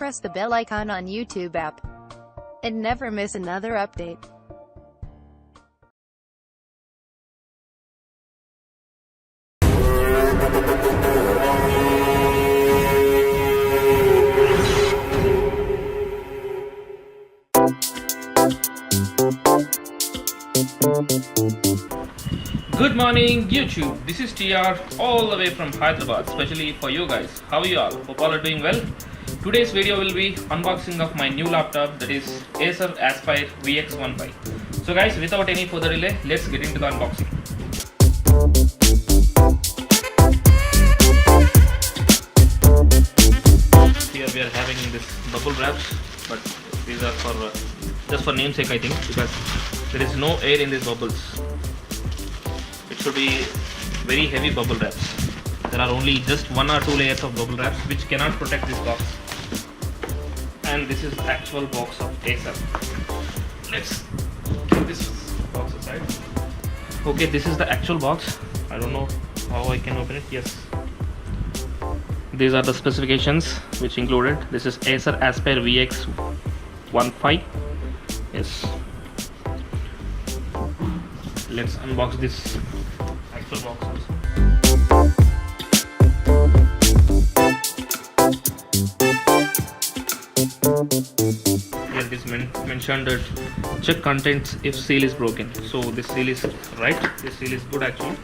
press the bell icon on YouTube app and never miss another update. Good morning YouTube, this is TR all the way from Hyderabad, especially for you guys. How are you all? Hope all are doing well. Today's video will be unboxing of my new laptop, that is Acer Aspire VX15. So guys, without any further delay, let's get into the unboxing. Here we are having this bubble wraps, but these are for just for namesake I think, because there is no air in these bubbles. It should be very heavy bubble wraps. There are only just 1 or 2 layers of bubble wraps which cannot protect this box. And this is the actual box of Acer. Let's keep this box aside. Okay, this is the actual box. I don't know how I can open it. Yes. These are the specifications which included. This is Acer Aspire VX15. Yes. Let's unbox this actual box also. Here it is mentioned that check contents if seal is broken. So this seal is right. This seal is good actually.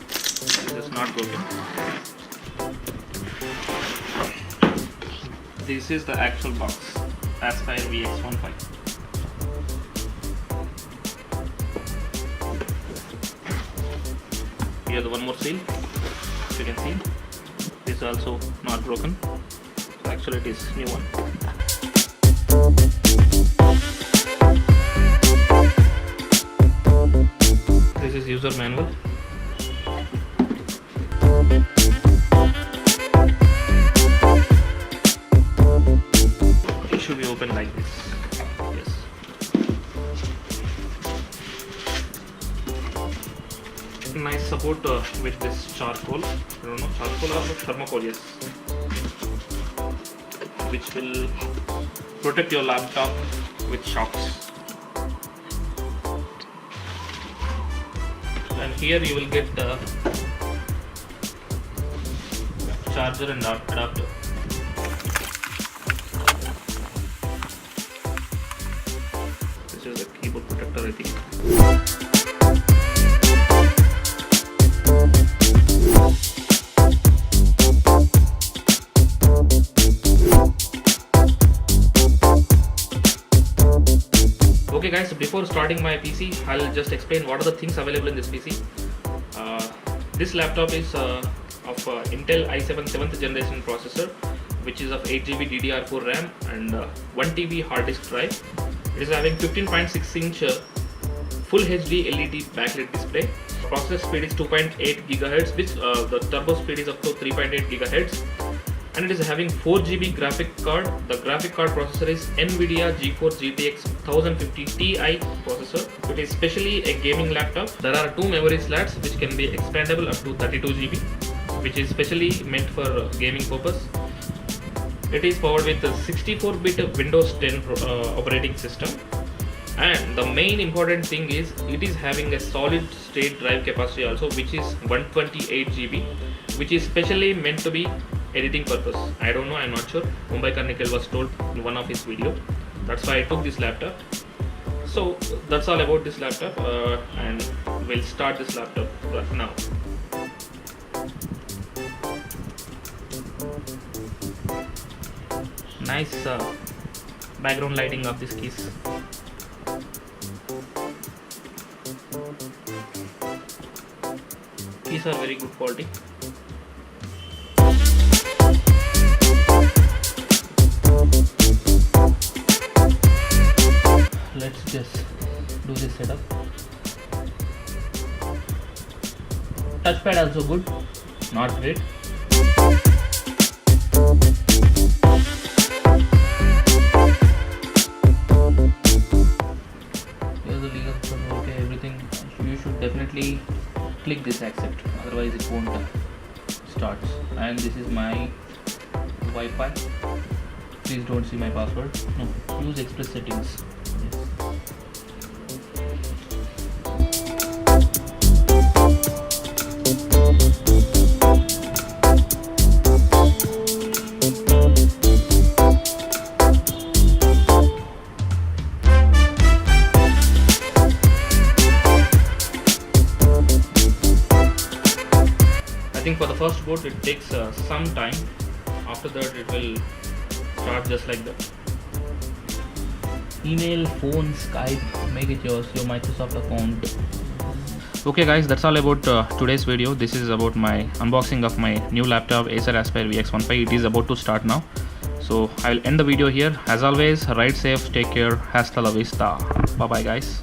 It is not broken. This is the actual box. Aspire VX15. Here the one more seal, as you can see. This is also not broken. So actually it is new one. This is user manual. It should be open like this. Yes. Nice support with this charcoal. I don't know, charcoal or thermocol, yes. Which will protect your laptop with shocks. And here you will get the charger and adapter. This is the keyboard protector I think. Okay guys, before starting my PC, I'll just explain what are the things available in this PC. This laptop is of Intel i7 7th generation processor, which is of 8GB DDR4 RAM and 1TB hard disk drive. It is having 15.6-inch Full HD LED backlit display. Processor speed is 2.8 GHz, which the turbo speed is up to 3.8 GHz. And it is having 4GB graphic card. The graphic card processor is NVIDIA GeForce GTX 1050 Ti processor. It is specially a gaming laptop. There are 2 memory slots which can be expandable up to 32GB, which is specially meant for gaming purpose. It is powered with the 64-bit Windows 10 operating system. And the main important thing is it is having a solid state drive capacity also, which is 128GB, which is specially meant to be editing purpose. I don't know, I'm not sure. Mumbaikar Nikhil was told in one of his video. That's why I took this laptop. So that's all about this laptop, and we'll start this laptop right now. Nice background lighting of this keys. Keys are very good quality. Let's just do this setup. Touchpad also good, not great. Here's the legal stuff. Okay, everything. You should definitely click this accept, otherwise it won't start. And this is my Wi-Fi. Please don't see my password. No, use express settings. Yes. I think for the first boot it takes some time. After that it will start just like that. Email, phone, Skype, make it yours, your Microsoft account. Okay guys, that's all about today's video. This is about my unboxing of my new laptop Acer Aspire VX15. It is about to start now. So I'll end the video here. As always, ride safe, take care, hasta la vista. Bye bye guys.